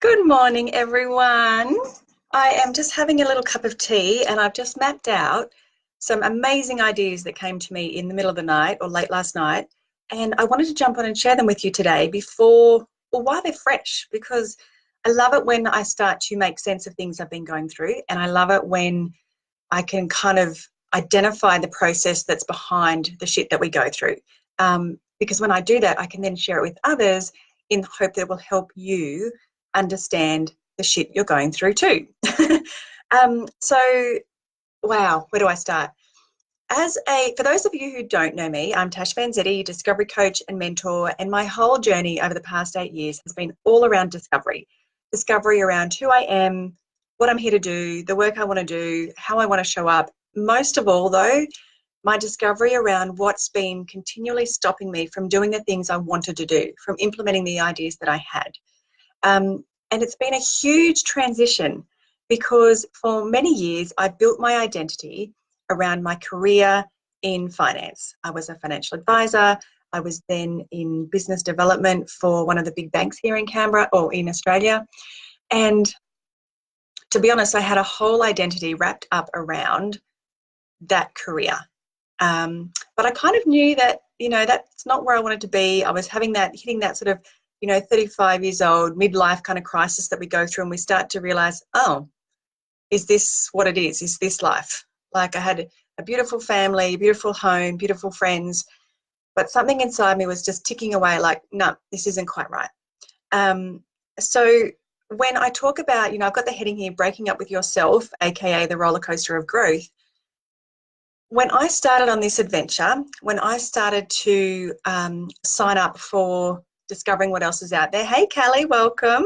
Good morning, everyone. I am just having a little cup of tea and I've just mapped out some amazing ideas that came to me in the middle of the night or late last night. And I wanted to jump on and share them with you today while they're fresh, because I love it when I start to make sense of things I've been going through. And I love it when I can kind of identify the process that's behind the shit that we go through. Because when I do that, I can then share it with others in the hope that it will help you understand the shit you're going through too. So, wow, where do I start? For those of you who don't know me, I'm Tash Vanzetti, discovery coach and mentor, and my whole journey over the past 8 years has been all around discovery. Discovery around who I am, what I'm here to do, the work I want to do, how I want to show up. Most of all, though, my discovery around what's been continually stopping me from doing the things I wanted to do, from implementing the ideas that I had. And it's been a huge transition because for many years I built my identity around my career in finance. I was a financial advisor. I was then in business development for one of the big banks here in Canberra or in Australia. And to be honest, I had a whole identity wrapped up around that career. But I kind of knew that, that's not where I wanted to be. I was hitting that sort of 35 years old, midlife kind of crisis that we go through, and we start to realize, oh, is this what it is? Is this life? Like, I had a beautiful family, a beautiful home, beautiful friends, but something inside me was just ticking away like, no, this isn't quite right. So when I talk about, I've got the heading here, breaking up with yourself, aka the roller coaster of growth. When I started on this adventure, when I started to sign up for discovering what else is out there. Hey, Callie, welcome.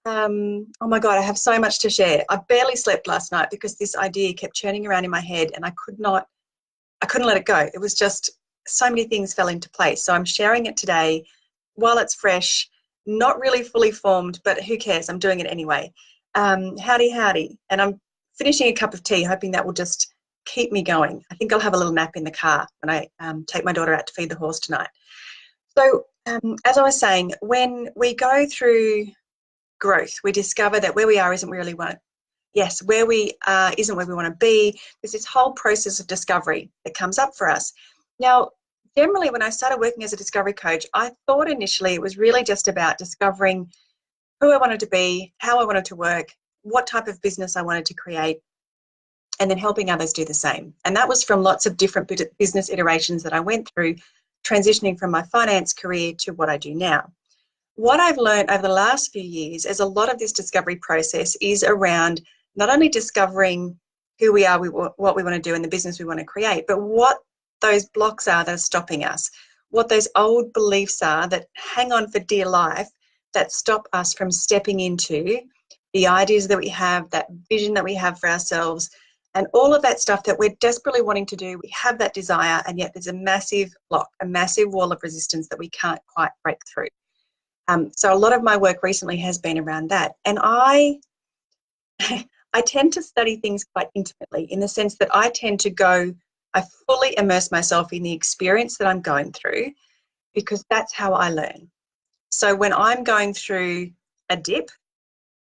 Oh my God, I have so much to share. I barely slept last night because this idea kept churning around in my head and I couldn't let it go. It was just so many things fell into place. So I'm sharing it today while it's fresh, not really fully formed, but who cares? I'm doing it anyway. Howdy. And I'm finishing a cup of tea, hoping that will just keep me going. I think I'll have a little nap in the car when I take my daughter out to feed the horse tonight. So as I was saying, when we go through growth, we discover that where we are isn't where we want to. Yes, where we are isn't where we want to be. There's this whole process of discovery that comes up for us. Now, generally, when I started working as a discovery coach, I thought initially it was really just about discovering who I wanted to be, how I wanted to work, what type of business I wanted to create, and then helping others do the same. And that was from lots of different business iterations that I went through, transitioning from my finance career to what I do now. What I've learned over the last few years is a lot of this discovery process is around not only discovering who we are, what we want to do and the business we want to create, but what those blocks are that are stopping us, what those old beliefs are that hang on for dear life that stop us from stepping into the ideas that we have, that vision that we have for ourselves, and all of that stuff that we're desperately wanting to do. We have that desire, and yet there's a massive block, a massive wall of resistance that we can't quite break through. So a lot of my work recently has been around that. And I tend to study things quite intimately in the sense that I fully immerse myself in the experience that I'm going through because that's how I learn. So when I'm going through a dip,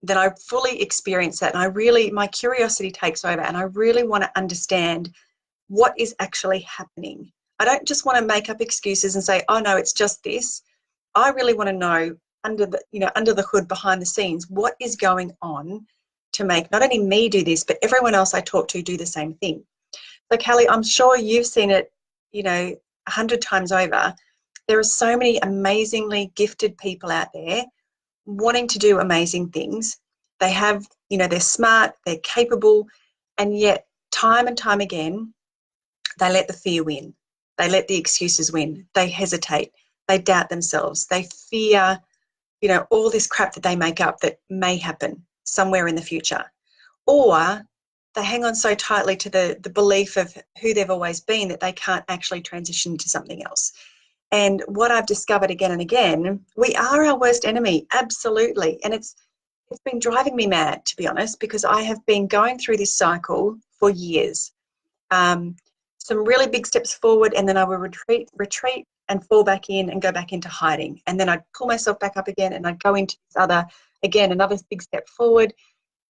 then I fully experience that and my curiosity takes over and I really want to understand what is actually happening. I don't just want to make up excuses and say, oh no, it's just this. I really want to know under the hood, behind the scenes, what is going on to make not only me do this, but everyone else I talk to do the same thing. So Callie, I'm sure you've seen it, 100 times over. There are so many amazingly gifted people out there wanting to do amazing things. They have, they're smart, they're capable, and yet time and time again, they let the fear win. They let the excuses win. They hesitate. They doubt themselves. They fear, all this crap that they make up that may happen somewhere in the future. Or they hang on so tightly to the belief of who they've always been that they can't actually transition to something else. And what I've discovered again and again, we are our worst enemy, absolutely. And it's been driving me mad, to be honest, because I have been going through this cycle for years. Some really big steps forward, and then I would retreat and fall back in and go back into hiding. And then I'd pull myself back up again and I'd go into this other again, another big step forward.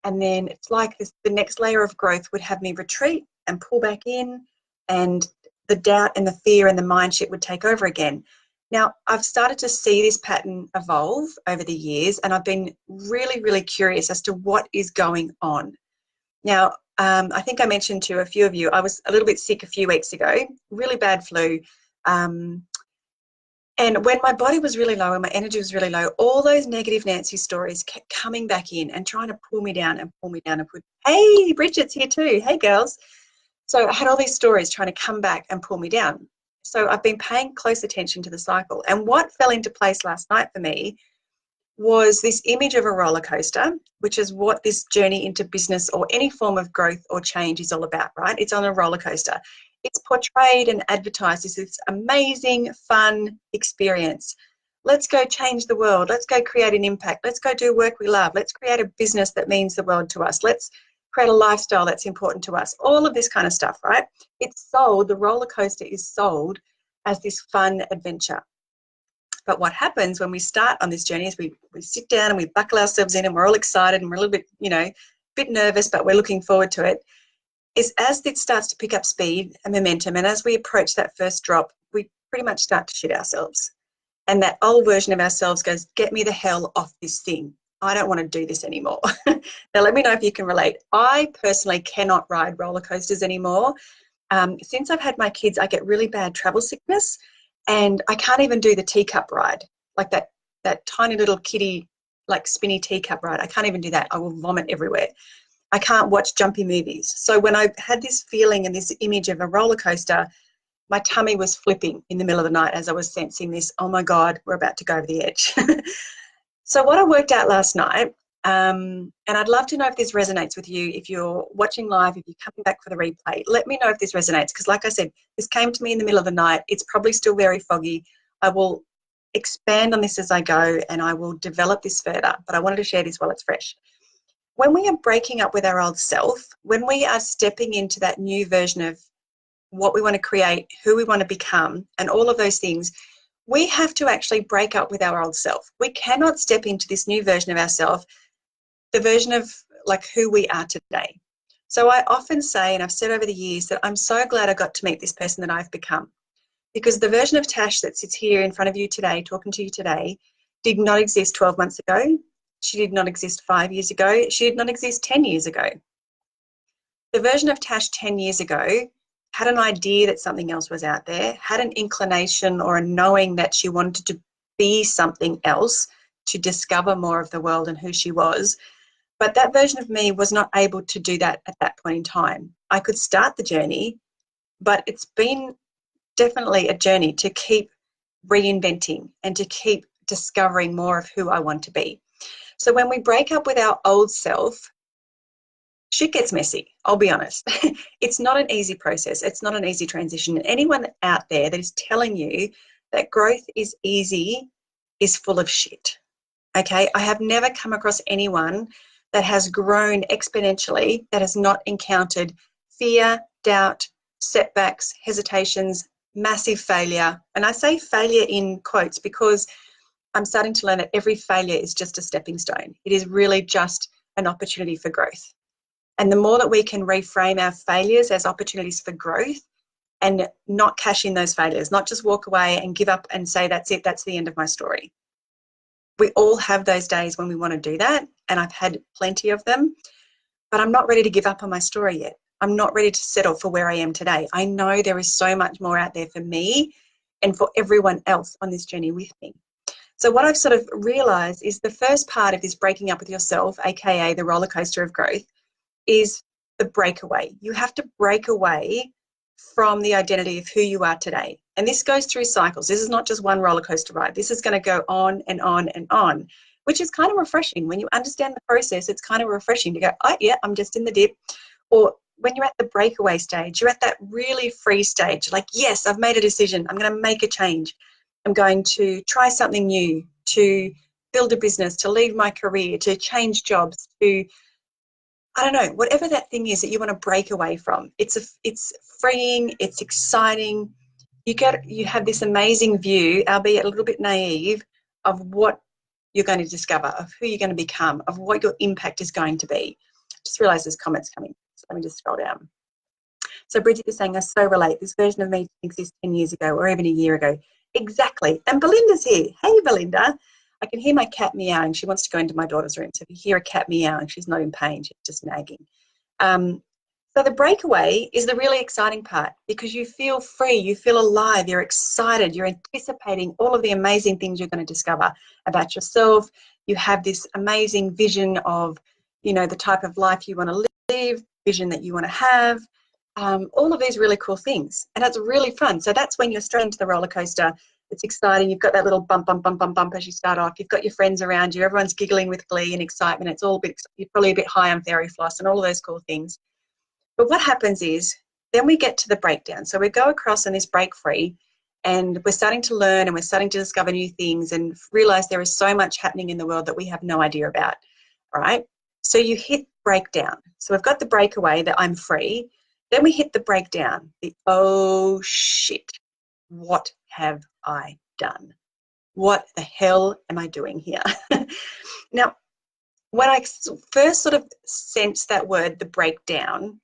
And then it's like this, the next layer of growth would have me retreat and pull back in, and the doubt and the fear and the mind shit would take over again. Now, I've started to see this pattern evolve over the years, and I've been really, really curious as to what is going on. Now, I think I mentioned to a few of you, I was a little bit sick a few weeks ago, really bad flu. And when my body was really low and my energy was really low, all those negative Nancy stories kept coming back in and trying to pull me down and pull me down and put, hey, Bridget's here too. Hey, girls. So I had all these stories trying to come back and pull me down. So I've been paying close attention to the cycle. And what fell into place last night for me was this image of a roller coaster, which is what this journey into business or any form of growth or change is all about, right? It's on a roller coaster. It's portrayed and advertised as this amazing, fun experience. Let's go change the world. Let's go create an impact. Let's go do work we love. Let's create a business that means the world to us. Let's create a lifestyle that's important to us. All of this kind of stuff, right? It's sold, the roller coaster is sold as this fun adventure. But what happens when we start on this journey is we sit down and we buckle ourselves in and we're all excited and we're a little bit, bit nervous, but we're looking forward to it, is as it starts to pick up speed and momentum, and as we approach that first drop, we pretty much start to shit ourselves. And that old version of ourselves goes, get me the hell off this thing. I don't want to do this anymore. Now, let me know if you can relate. I personally cannot ride roller coasters anymore. Since I've had my kids, I get really bad travel sickness, and I can't even do the teacup ride, like that tiny little kiddie, like spinny teacup ride. I can't even do that. I will vomit everywhere. I can't watch jumpy movies. So when I had this feeling and this image of a roller coaster, my tummy was flipping in the middle of the night as I was sensing this, oh my God, we're about to go over the edge. So what I worked out last night, and I'd love to know if this resonates with you, if you're watching live, if you're coming back for the replay, let me know if this resonates, because like I said, this came to me in the middle of the night. It's probably still very foggy. I will expand on this as I go, and I will develop this further, but I wanted to share this while it's fresh. When we are breaking up with our old self, when we are stepping into that new version of what we want to create, who we want to become, and all of those things, we have to actually break up with our old self. We cannot step into this new version of ourselves, the version of like who we are today. So I often say, and I've said over the years, that I'm so glad I got to meet this person that I've become, because the version of Tash that sits here in front of you today, talking to you today, did not exist 12 months ago. She did not exist 5 years ago. She did not exist 10 years ago. The version of Tash 10 years ago had an idea that something else was out there, had an inclination or a knowing that she wanted to be something else, to discover more of the world and who she was. But that version of me was not able to do that at that point in time. I could start the journey, but it's been definitely a journey to keep reinventing and to keep discovering more of who I want to be. So when we break up with our old self, shit gets messy, I'll be honest. It's not an easy process. It's not an easy transition. Anyone out there that is telling you that growth is easy is full of shit, okay? I have never come across anyone that has grown exponentially that has not encountered fear, doubt, setbacks, hesitations, massive failure. And I say failure in quotes because I'm starting to learn that every failure is just a stepping stone. It is really just an opportunity for growth. And the more that we can reframe our failures as opportunities for growth and not cash in those failures, not just walk away and give up and say, that's it, that's the end of my story. We all have those days when we want to do that, and I've had plenty of them, but I'm not ready to give up on my story yet. I'm not ready to settle for where I am today. I know there is so much more out there for me and for everyone else on this journey with me. So what I've sort of realized is the first part of this breaking up with yourself, aka the roller coaster of growth, is the breakaway. You have to break away from the identity of who you are today. And this goes through cycles. This is not just one roller coaster ride. This is going to go on and on and on, which is kind of refreshing. When you understand the process, it's kind of refreshing to go, oh yeah, I'm just in the dip. Or when you're at the breakaway stage, you're at that really free stage, like, yes, I've made a decision. I'm going to make a change. I'm going to try something new, to build a business, to leave my career, to change jobs, to, I don't know, whatever that thing is that you want to break away from. It's freeing, it's exciting. You have this amazing view, albeit a little bit naive, of what you're going to discover, of who you're going to become, of what your impact is going to be. Just realised there's comments coming. So let me just scroll down. So Bridget is saying, I so relate. This version of me didn't exist 10 years ago or even a year ago. Exactly. And Belinda's here. Hey, Belinda. I can hear my cat meowing. She wants to go into my daughter's room. So if you hear a cat meowing, she's not in pain. She's just nagging. So the breakaway is the really exciting part, because you feel free, you feel alive, you're excited, you're anticipating all of the amazing things you're going to discover about yourself. You have this amazing vision of, you know, the type of life you want to live, vision that you want to have, all of these really cool things. And it's really fun. So that's when you're straight into the roller coaster. It's exciting. You've got that little bump, bump, bump, bump, bump as you start off. You've got your friends around you. Everyone's giggling with glee and excitement. It's all a bit, you're probably a bit high on fairy floss and all of those cool things. But what happens is then we get to the breakdown. So we go across on this break free, and we're starting to learn and we're starting to discover new things and realize there is so much happening in the world that we have no idea about, all right? So you hit breakdown. So we've got the breakaway, that I'm free. Then we hit the breakdown, the oh shit, what have I done? What the hell am I doing here? Now, when I first sort of sensed that word, the breakdown,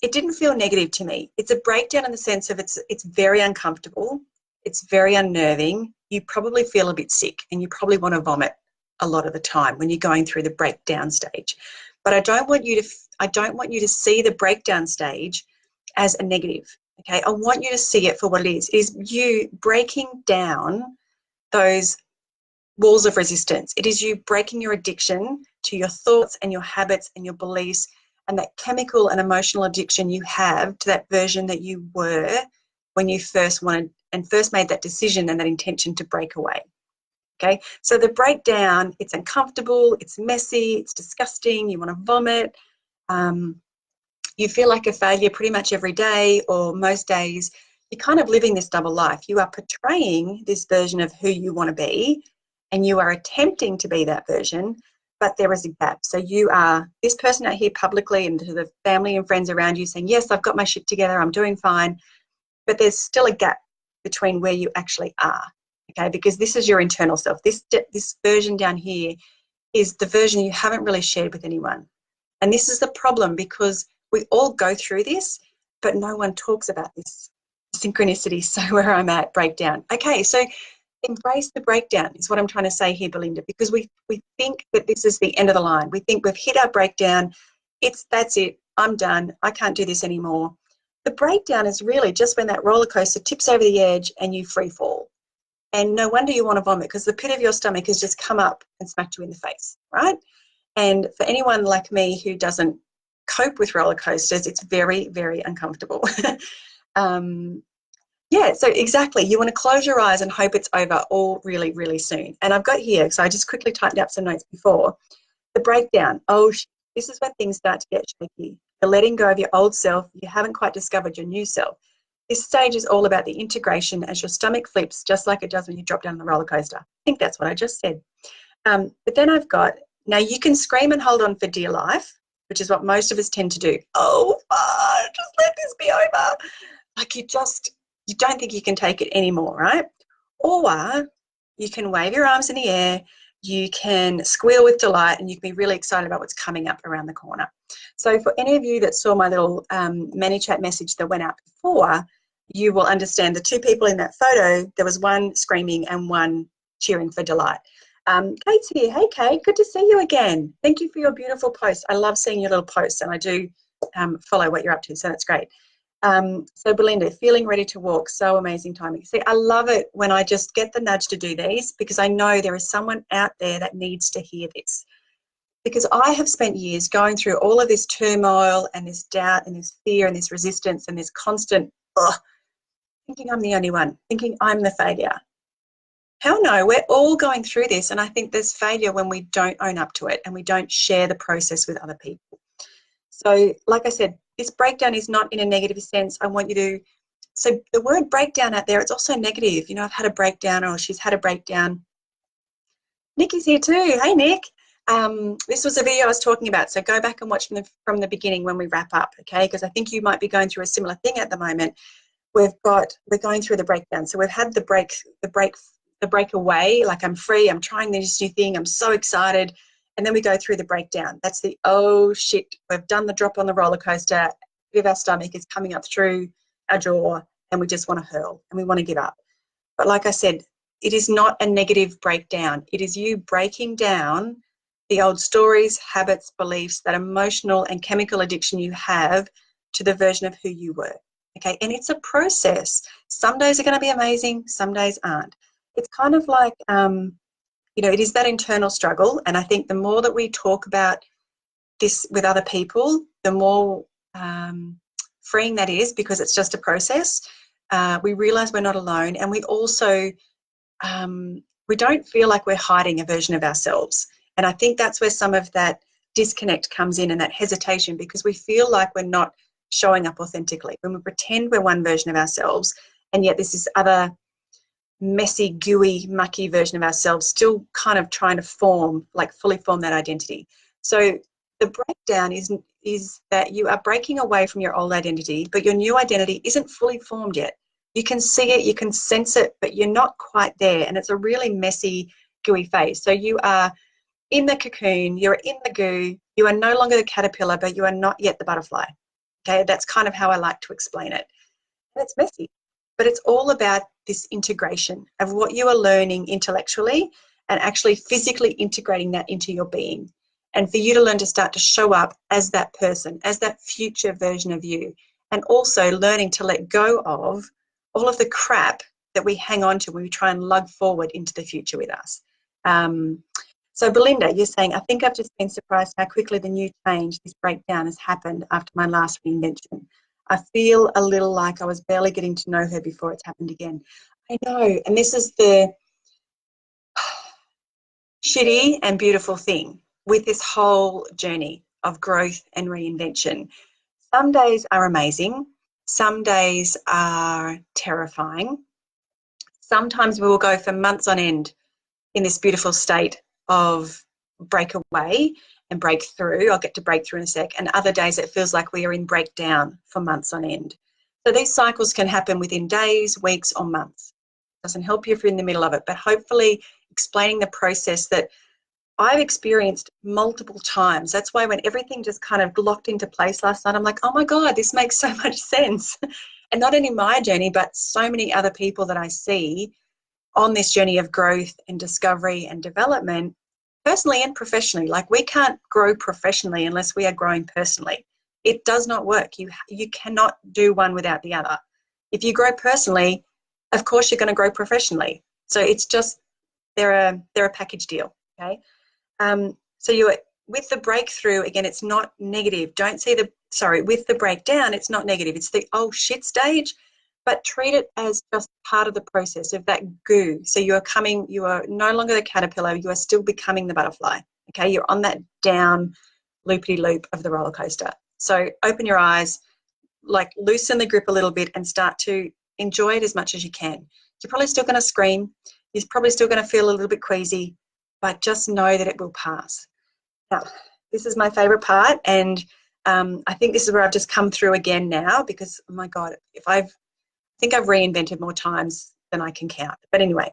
it didn't feel negative to me. It's a breakdown in the sense of it's very uncomfortable. It's very unnerving. You probably feel a bit sick and you probably want to vomit a lot of the time when you're going through the breakdown stage. But I don't want you to see the breakdown stage as a negative. Okay, I want you to see it for what it is you breaking down those walls of resistance. It is you breaking your addiction to your thoughts and your habits and your beliefs, and that chemical and emotional addiction you have to that version that you were when you first wanted and first made that decision and that intention to break away. Okay, so the breakdown, it's uncomfortable, it's messy, it's disgusting, you want to vomit, you feel like a failure pretty much every day or most days. You're kind of living this double life. You are portraying this version of who you want to be, and you are attempting to be that version, but there is a gap. So you are this person out here publicly and to the family and friends around you saying, yes, I've got my shit together, I'm doing fine, but there's still a gap between where you actually are, okay? Because this is your internal self. This version down here is the version you haven't really shared with anyone. And this is the problem, because we all go through this, but no one talks about this synchronicity. So where I'm at, breakdown. Okay, so embrace the breakdown is what I'm trying to say here, Belinda, because we think that this is the end of the line. We think we've hit our breakdown. That's it. I'm done. I can't do this anymore. The breakdown is really just when that roller coaster tips over the edge and you free fall. And no wonder you want to vomit, because the pit of your stomach has just come up and smacked you in the face, right? And for anyone like me who doesn't cope with roller coasters, it's very, very uncomfortable. Yeah, so exactly. You want to close your eyes and hope it's over all really, really soon. And I've got here, so I just quickly typed up some notes before. The breakdown. Oh, this is where things start to get shaky. The letting go of your old self. You haven't quite discovered your new self. This stage is all about the integration as your stomach flips, just like it does when you drop down the roller coaster. I think that's what I just said. But then I've got, now you can scream and hold on for dear life, which is what most of us tend to do. Oh, just let this be over. Like you don't think you can take it anymore, right? Or you can wave your arms in the air, you can squeal with delight, and you can be really excited about what's coming up around the corner. So for any of you that saw my little ManyChat message that went out before, you will understand the two people in that photo, there was one screaming and one cheering for delight. Kate's here. Hey, Kate, good to see you again. Thank you for your beautiful posts. I love seeing your little posts, and I do follow what you're up to, so that's great. So Belinda, feeling ready to walk, so amazing timing. See, I love it when I just get the nudge to do these, because I know there is someone out there that needs to hear this. Because I have spent years going through all of this turmoil and this doubt and this fear and this resistance and this constant, thinking I'm the only one, thinking I'm the failure. Hell no, we're all going through this, and I think there's failure when we don't own up to it and we don't share the process with other people. So like I said, this breakdown is not in a negative sense. I want you to, so the word breakdown out there, it's also negative. You know, I've had a breakdown, or she's had a breakdown. Nikki's here too. Hey, Nick. This was a video I was talking about, so go back and watch from the beginning when we wrap up, okay? Because I think you might be going through a similar thing at the moment. We're going through the breakdown. So we've had the the breakaway, like I'm free, I'm trying this new thing, I'm so excited. And then we go through the breakdown. That's the, oh shit, we've done the drop on the roller coaster, bit of our stomach is coming up through our jaw, and we just want to hurl and we want to give up. But like I said, it is not a negative breakdown. It is you breaking down the old stories, habits, beliefs, that emotional and chemical addiction you have to the version of who you were. Okay, and it's a process. Some days are going to be amazing, some days aren't. It's kind of like, it is that internal struggle. And I think the more that we talk about this with other people, the more freeing that is, because it's just a process. We realize we're not alone, and we also we don't feel like we're hiding a version of ourselves. And I think that's where some of that disconnect comes in, and that hesitation, because we feel like we're not showing up authentically when we pretend we're one version of ourselves, and yet this is other messy, gooey, mucky version of ourselves still kind of trying to fully form that identity. So the breakdown is that you are breaking away from your old identity, but your new identity isn't fully formed yet. You can see it, you can sense it, but you're not quite there. And it's a really messy, gooey phase. So you are in the cocoon, you're in the goo, you are no longer the caterpillar, but you are not yet the butterfly. Okay, that's kind of how I like to explain it. And it's messy, but it's all about this integration of what you are learning intellectually and actually physically integrating that into your being. And for you to learn to start to show up as that person, as that future version of you, and also learning to let go of all of the crap that we hang on to when we try and lug forward into the future with us. So Belinda, you're saying, I think I've just been surprised how quickly the new change, this breakdown, has happened after my last reinvention. I feel a little like I was barely getting to know her before it's happened again. I know, and this is the shitty and beautiful thing with this whole journey of growth and reinvention. Some days are amazing. Some days are terrifying. Sometimes we will go for months on end in this beautiful state of breakaway and breakthrough. I'll get to breakthrough in a sec. And other days it feels like we are in breakdown for months on end. So these cycles can happen within days, weeks, or months. It doesn't help you if you're in the middle of it, but hopefully explaining the process that I've experienced multiple times. That's why when everything just kind of locked into place last night, I'm like, oh my God, this makes so much sense. And not only my journey, but so many other people that I see on this journey of growth and discovery and development, personally and professionally. Like, we can't grow professionally unless we are growing personally. It does not work. You cannot do one without the other. If you grow personally, of course you're going to grow professionally. So it's just, they're a package deal. Okay. So you're with the breakthrough, again, it's not negative. Don't see with the breakdown, it's not negative. It's the oh shit stage, but treat it as just part of the process of that goo. So you are no longer the caterpillar, you are still becoming the butterfly. Okay, you're on that down loopity loop of the roller coaster. So open your eyes, like loosen the grip a little bit and start to enjoy it as much as you can. You're probably still going to scream. You're probably still going to feel a little bit queasy, but just know that it will pass. Now, this is my favorite part, and I think this is where I've just come through again now, because, oh my God, I think I've reinvented more times than I can count. But anyway,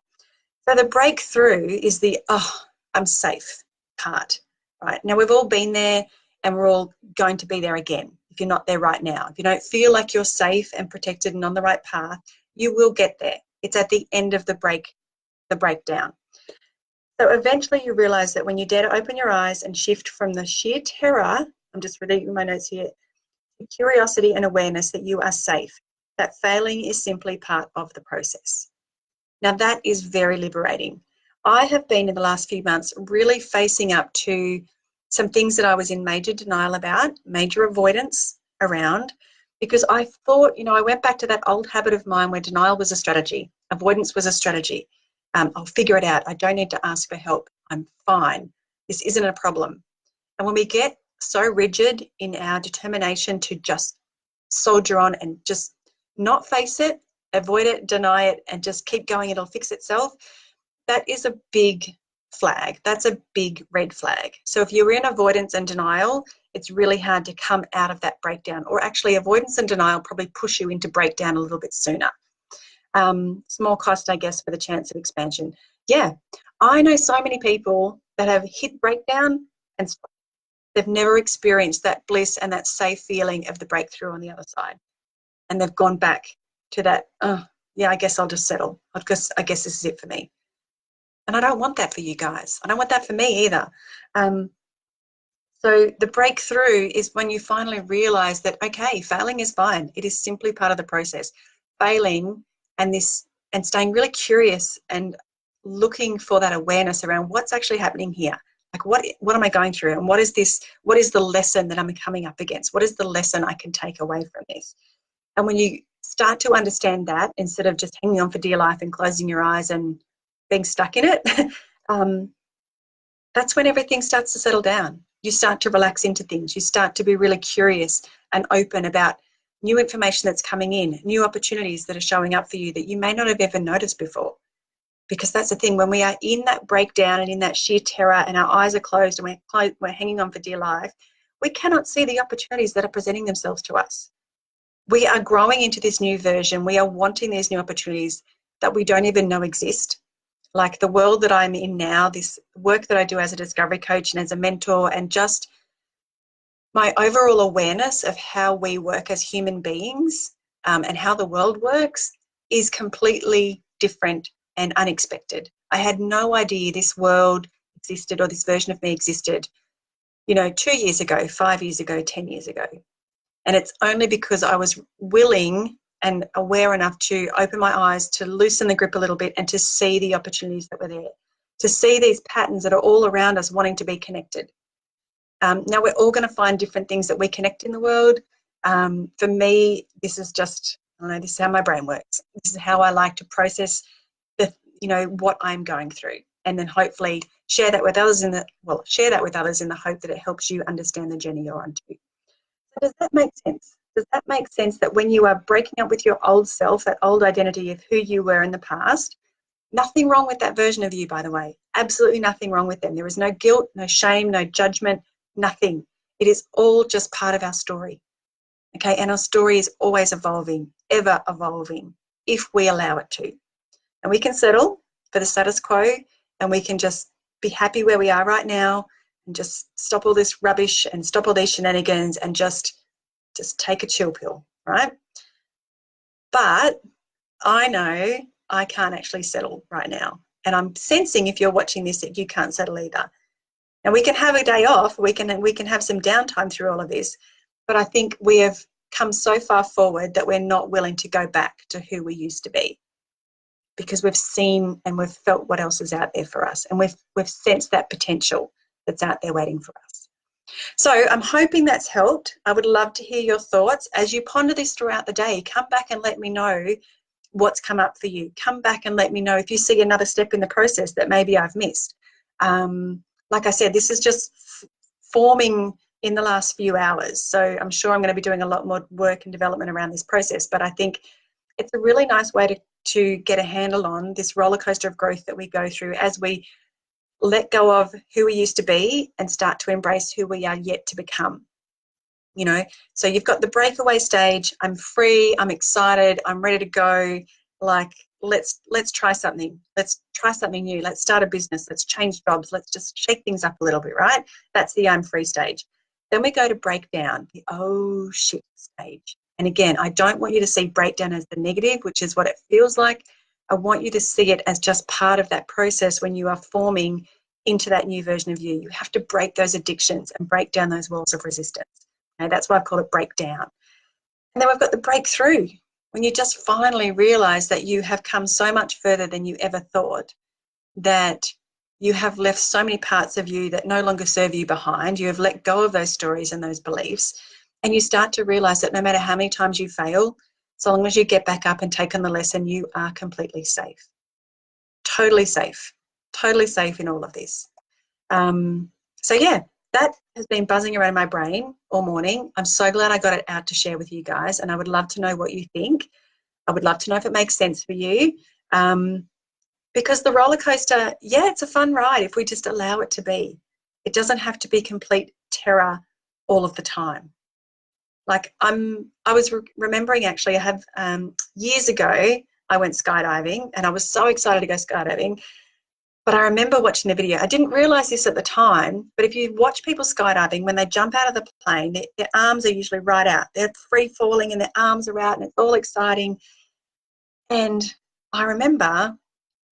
so the breakthrough is the, oh, I'm safe part, right? Now, we've all been there, and we're all going to be there again if you're not there right now. If you don't feel like you're safe and protected and on the right path, you will get there. It's at the end of the breakdown. So eventually you realize that when you dare to open your eyes and shift from the sheer terror, I'm just reading my notes here, to curiosity and awareness that you are safe, that failing is simply part of the process. Now that is very liberating. I have been in the last few months really facing up to some things that I was in major denial about, major avoidance around, because I thought, I went back to that old habit of mine where denial was a strategy, avoidance was a strategy. I'll figure it out. I don't need to ask for help. I'm fine. This isn't a problem. And when we get so rigid in our determination to just soldier on and just not face it, avoid it, deny it, and just keep going, it'll fix itself, that is a big flag. That's a big red flag. So if you're in avoidance and denial, it's really hard to come out of that breakdown, or actually avoidance and denial probably push you into breakdown a little bit sooner. Small cost, I guess, for the chance of expansion. Yeah, I know so many people that have hit breakdown and they've never experienced that bliss and that safe feeling of the breakthrough on the other side. And they've gone back to that, oh, yeah, I guess I'll just settle. I guess this is it for me. And I don't want that for you guys. I don't want that for me either. So the breakthrough is when you finally realize that, okay, failing is fine. It is simply part of the process. Failing and staying really curious and looking for that awareness around what's actually happening here. Like what am I going through? And what is the lesson that I'm coming up against? What is the lesson I can take away from this? And when you start to understand that, instead of just hanging on for dear life and closing your eyes and being stuck in it, that's when everything starts to settle down. You start to relax into things. You start to be really curious and open about new information that's coming in, new opportunities that are showing up for you that you may not have ever noticed before. Because that's the thing, when we are in that breakdown and in that sheer terror and our eyes are closed and we're hanging on for dear life, we cannot see the opportunities that are presenting themselves to us. We are growing into this new version. We are wanting these new opportunities that we don't even know exist. Like the world that I'm in now, this work that I do as a discovery coach and as a mentor, and just my overall awareness of how we work as human beings and how the world works is completely different and unexpected. I had no idea this world existed or this version of me existed, 2 years ago, 5 years ago, 10 years ago. And it's only because I was willing and aware enough to open my eyes, to loosen the grip a little bit and to see the opportunities that were there, to see these patterns that are all around us wanting to be connected. Now, we're all going to find different things that we connect in the world. For me, this is just, I don't know, this is how my brain works. This is how I like to process what I'm going through, and then hopefully share that with others in the hope that it helps you understand the journey you're on too. So does that make sense? Does that make sense that when you are breaking up with your old self, that old identity of who you were in the past, nothing wrong with that version of you, by the way, absolutely nothing wrong with them. There is no guilt, no shame, no judgment, nothing. It is all just part of our story. Okay, and our story is always evolving, ever evolving, if we allow it to. And we can settle for the status quo, and we can just be happy where we are right now and just stop all this rubbish and stop all these shenanigans and just take a chill pill, right? But I know I can't actually settle right now. And I'm sensing, if you're watching this, that you can't settle either. Now, we can have a day off, we can have some downtime through all of this, but I think we have come so far forward that we're not willing to go back to who we used to be, because we've seen and we've felt what else is out there for us, and we've sensed that potential that's out there waiting for us. So I'm hoping that's helped. I would love to hear your thoughts as you ponder this throughout the day. Come back and let me know what's come up for you. Come back and let me know if you see another step in the process that maybe I've missed. Like I said, this is just forming in the last few hours, so I'm sure I'm going to be doing a lot more work and development around this process, but I think it's a really nice way to get a handle on this roller coaster of growth that we go through as we let go of who we used to be and start to embrace who we are yet to become. So you've got the breakaway stage. I'm free, I'm excited, I'm ready to go. Like, let's try something. Let's try something new. Let's start a business. Let's change jobs. Let's just shake things up a little bit, right? That's the I'm free stage. Then we go to breakdown, the oh shit stage. And again, I don't want you to see breakdown as the negative, which is what it feels like. I want you to see it as just part of that process when you are forming into that new version of you. You have to break those addictions and break down those walls of resistance. Okay, that's why I've called it breakdown. And then we've got the breakthrough, when you just finally realize that you have come so much further than you ever thought, that you have left so many parts of you that no longer serve you behind. You have let go of those stories and those beliefs. And you start to realize that no matter how many times you fail, so long as you get back up and take on the lesson, you are completely safe. Totally safe in all of this. So yeah, that has been buzzing around my brain all morning. I'm so glad I got it out to share with you guys, and I would love to know what you think. I would love to know if it makes sense for you. Because the roller coaster, yeah, it's a fun ride if we just allow it to be. It doesn't have to be complete terror all of the time. Like I was remembering, actually, I have years ago, I went skydiving, and I was so excited to go skydiving. But I remember watching the video. I didn't realize this at the time, but if you watch people skydiving, when they jump out of the plane, their arms are usually right out. They're free falling and their arms are out, and it's all exciting. And I remember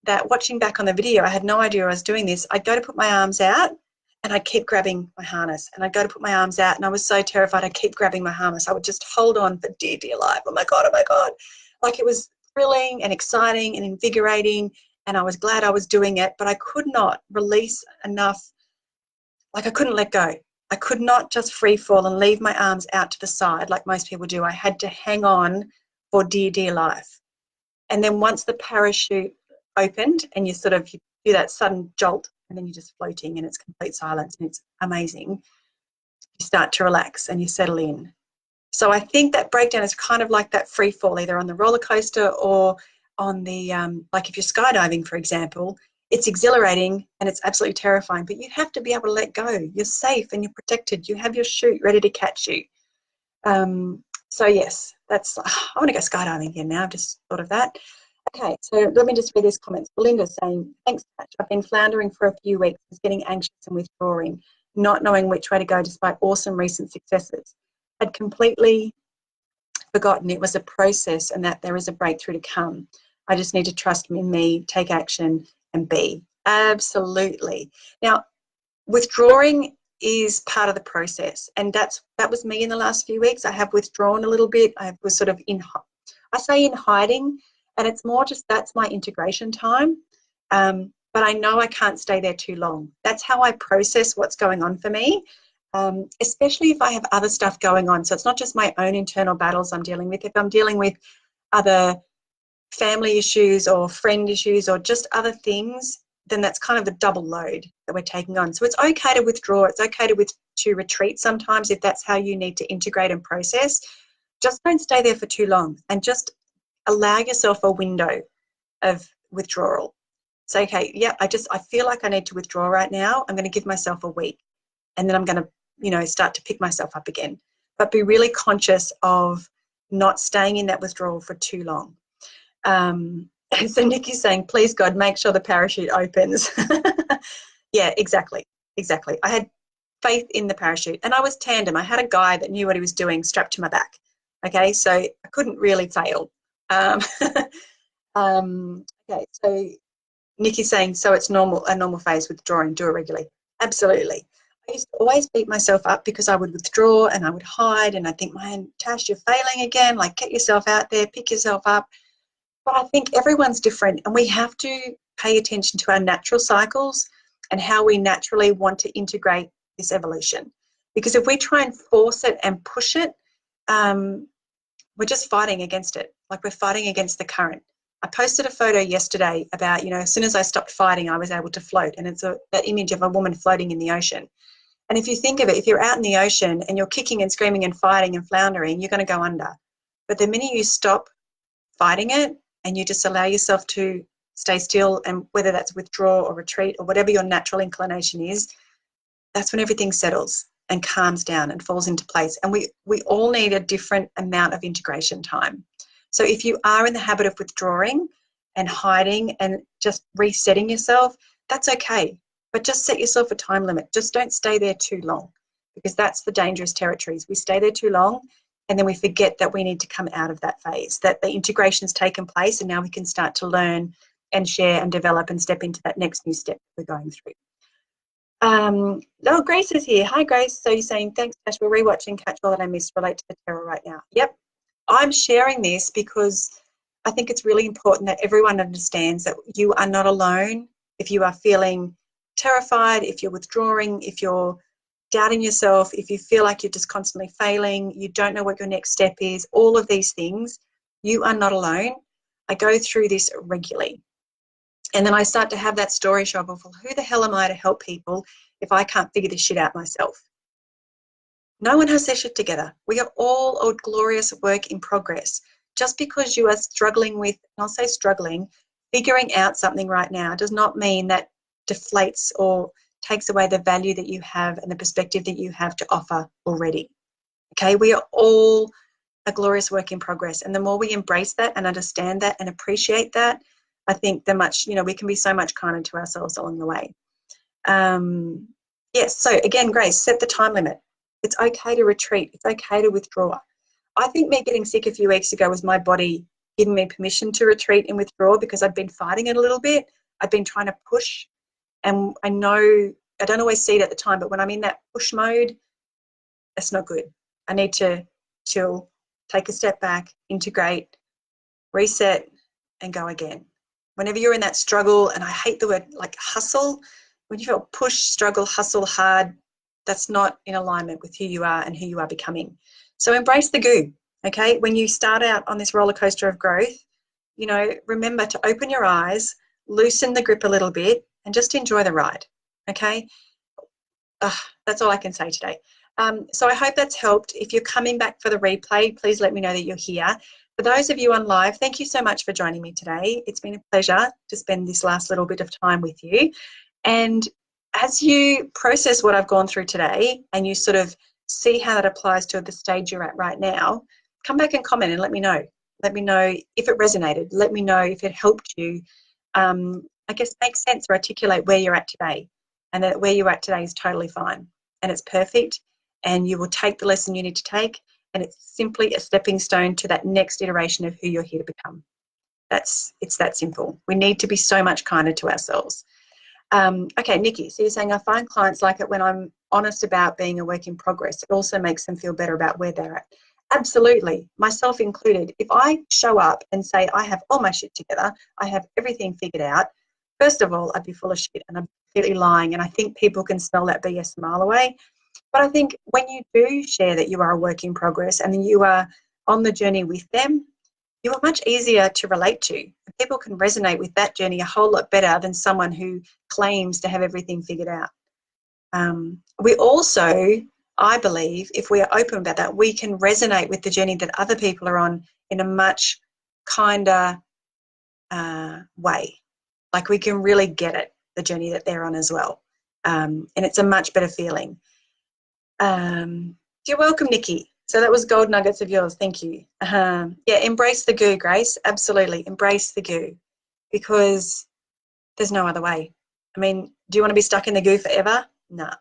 that watching back on the video, I had no idea I was doing this. I'd go to put my arms out and I'd keep grabbing my harness, and I'd go to put my arms out and I was so terrified I'd keep grabbing my harness. I would just hold on for dear, dear life. Oh my God, oh my God. Like, it was thrilling and exciting and invigorating, and I was glad I was doing it, but I could not release enough. Like, I couldn't let go. I could not just free fall and leave my arms out to the side like most people do. I had to hang on for dear, dear life. And then once the parachute opened and you sort of, you do that sudden jolt, and then you're just floating and it's complete silence and it's amazing, you start to relax and you settle in. So I think that breakdown is kind of like that free fall, either on the roller coaster or on the, like if you're skydiving, for example, it's exhilarating and it's absolutely terrifying, but you have to be able to let go. You're safe and you're protected. You have your chute ready to catch you. So yes, that's, I want to go skydiving again now. I've just thought of that. Okay, so let me just read these comments. Belinda's saying, thanks, Patch. I've been floundering for a few weeks, was getting anxious and withdrawing, not knowing which way to go despite awesome recent successes. I'd completely forgotten it was a process and that there is a breakthrough to come. I just need to trust in me, take action, and be. Absolutely. Now, withdrawing is part of the process, and that was me in the last few weeks. I have withdrawn a little bit. I was sort of in hiding, and it's more just that's my integration time. But I know I can't stay there too long. That's how I process what's going on for me, especially if I have other stuff going on. So it's not just my own internal battles I'm dealing with. If I'm dealing with other family issues or friend issues or just other things, then that's kind of the double load that we're taking on. So it's okay to withdraw. It's okay to retreat sometimes if that's how you need to integrate and process. Just don't stay there for too long, and just allow yourself a window of withdrawal. Say, okay, yeah, I feel like I need to withdraw right now. I'm going to give myself a week, and then I'm going to, start to pick myself up again. But be really conscious of not staying in that withdrawal for too long. So Nikki's saying, please God, make sure the parachute opens. Yeah, exactly. I had faith in the parachute, and I was tandem. I had a guy that knew what he was doing strapped to my back. Okay, so I couldn't really fail. Okay, so Nikki's saying, so it's a normal phase withdrawing, do it regularly. Absolutely. I used to always beat myself up because I would withdraw and I would hide, and I think, man, Tash, you're failing again. Like, get yourself out there, pick yourself up. But I think everyone's different, and we have to pay attention to our natural cycles and how we naturally want to integrate this evolution. Because if we try and force it and push it, we're just fighting against it. Like, we're fighting against the current. I posted a photo yesterday about, as soon as I stopped fighting, I was able to float. And it's that image of a woman floating in the ocean. And if you think of it, if you're out in the ocean and you're kicking and screaming and fighting and floundering, you're going to go under. But the minute you stop fighting it and you just allow yourself to stay still, and whether that's withdraw or retreat or whatever your natural inclination is, that's when everything settles and calms down and falls into place. And we all need a different amount of integration time. So if you are in the habit of withdrawing and hiding and just resetting yourself, that's okay. But just set yourself a time limit. Just don't stay there too long, because that's the dangerous territories. We stay there too long, and then we forget that we need to come out of that phase, that the integration has taken place, and now we can start to learn and share and develop and step into that next new step we're going through. Grace is here. Hi, Grace. So you're saying, thanks, Tash. We're rewatching Catch All That I Missed Relate to the Terror right now. Yep. I'm sharing this because I think it's really important that everyone understands that you are not alone. If you are feeling terrified, if you're withdrawing, if you're doubting yourself, if you feel like you're just constantly failing, you don't know what your next step is, all of these things, you are not alone. I go through this regularly. And then I start to have that story show of, well, who the hell am I to help people if I can't figure this shit out myself? No one has their shit together. We are all a glorious work in progress. Just because you are struggling with, and I'll say struggling, figuring out something right now does not mean that deflates or takes away the value that you have and the perspective that you have to offer already. Okay, we are all a glorious work in progress. And the more we embrace that and understand that and appreciate that, I think the much, we can be so much kinder to ourselves along the way. Yes, so again, Grace, set the time limit. It's okay to retreat. It's okay to withdraw. I think me getting sick a few weeks ago was my body giving me permission to retreat and withdraw, because I've been fighting it a little bit. I've been trying to push, and I know I don't always see it at the time, but when I'm in that push mode, that's not good. I need to chill, take a step back, integrate, reset, and go again. Whenever you're in that struggle, and I hate the word like hustle, when you feel push, struggle, hustle hard, that's not in alignment with who you are and who you are becoming. So embrace the goo, okay? When you start out on this roller coaster of growth, remember to open your eyes, loosen the grip a little bit, and just enjoy the ride, okay? That's all I can say today. So I hope that's helped. If you're coming back for the replay, please let me know that you're here. For those of you on live, thank you so much for joining me today. It's been a pleasure to spend this last little bit of time with you. And as you process what I've gone through today and you sort of see how that applies to the stage you're at right now, come back and comment and let me know. Let me know if it resonated. Let me know if it helped you, I guess, make sense or articulate where you're at today, and that where you're at today is totally fine and it's perfect, and you will take the lesson you need to take, and it's simply a stepping stone to that next iteration of who you're here to become. It's that simple. We need to be so much kinder to ourselves. Okay, Nikki, so you're saying I find clients like it when I'm honest about being a work in progress. It also makes them feel better about where they're at. Absolutely, myself included. If I show up and say I have all my shit together, I have everything figured out, first of all, I'd be full of shit and I'm completely lying, and I think people can smell that BS a mile away. But I think when you do share that you are a work in progress and you are on the journey with them, you are much easier to relate to. People can resonate with that journey a whole lot better than someone who claims to have everything figured out. We also, I believe, if we are open about that, we can resonate with the journey that other people are on in a much kinder way. Like we can really get it, the journey that they're on as well. And it's a much better feeling. You're welcome, Nikki. So that was gold nuggets of yours. Thank you. Yeah, embrace the goo, Grace. Absolutely. Embrace the goo, because there's no other way. I mean, do you want to be stuck in the goo forever? No.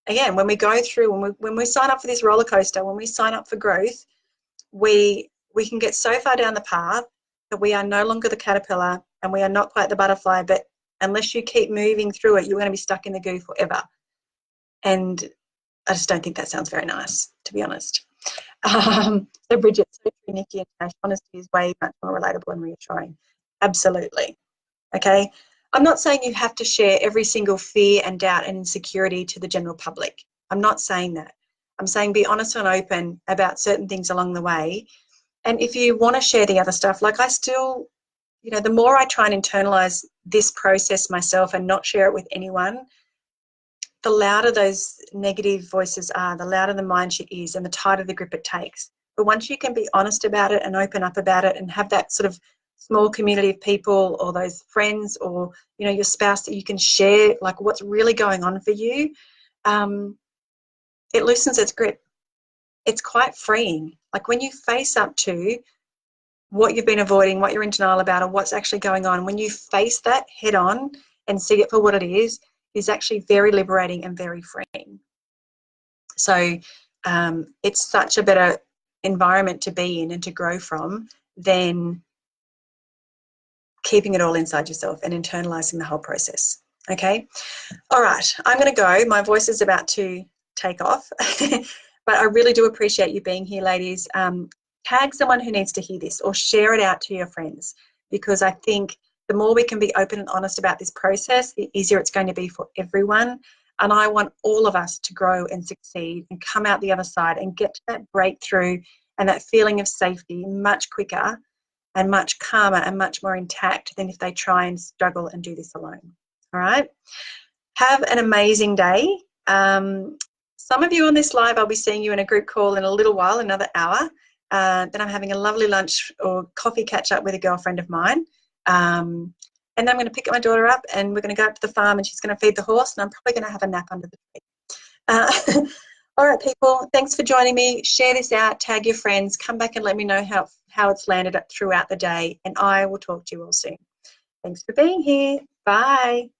Again, when we go through, when we sign up for this roller coaster, when we sign up for growth, we can get so far down the path that we are no longer the caterpillar and we are not quite the butterfly, but unless you keep moving through it, you're going to be stuck in the goo forever. And I just don't think that sounds very nice, to be honest. So Bridget, so true, Nikki and Tash, honesty is way much more relatable and reassuring. Absolutely. Okay. I'm not saying you have to share every single fear and doubt and insecurity to the general public. I'm not saying that. I'm saying be honest and open about certain things along the way. And if you want to share the other stuff, like I still, the more I try and internalize this process myself and not share it with anyone, the louder those negative voices are, the louder the mind shit is, and the tighter the grip it takes. But once you can be honest about it and open up about it and have that sort of small community of people or those friends or, your spouse that you can share like what's really going on for you, it loosens its grip. It's quite freeing. Like when you face up to what you've been avoiding, what you're in denial about, or what's actually going on, when you face that head on and see it for what it is actually very liberating and very freeing. So it's such a better environment to be in and to grow from than keeping it all inside yourself and internalizing the whole process. Okay. All right. I'm going to go. My voice is about to take off, but I really do appreciate you being here, ladies. Tag someone who needs to hear this or share it out to your friends, because I think the more we can be open and honest about this process, the easier it's going to be for everyone. And I want all of us to grow and succeed and come out the other side and get to that breakthrough and that feeling of safety much quicker and much calmer and much more intact than if they try and struggle and do this alone. All right. Have an amazing day. Some of you on this live, I'll be seeing you in a group call in a little while, another hour. Then I'm having a lovely lunch or coffee catch up with a girlfriend of mine. And then I'm going to pick my daughter up and we're going to go up to the farm and she's going to feed the horse and I'm probably going to have a nap under the tree. All right, people, thanks for joining me. Share this out, tag your friends, come back and let me know how it's landed throughout the day, and I will talk to you all soon. Thanks for being here. Bye.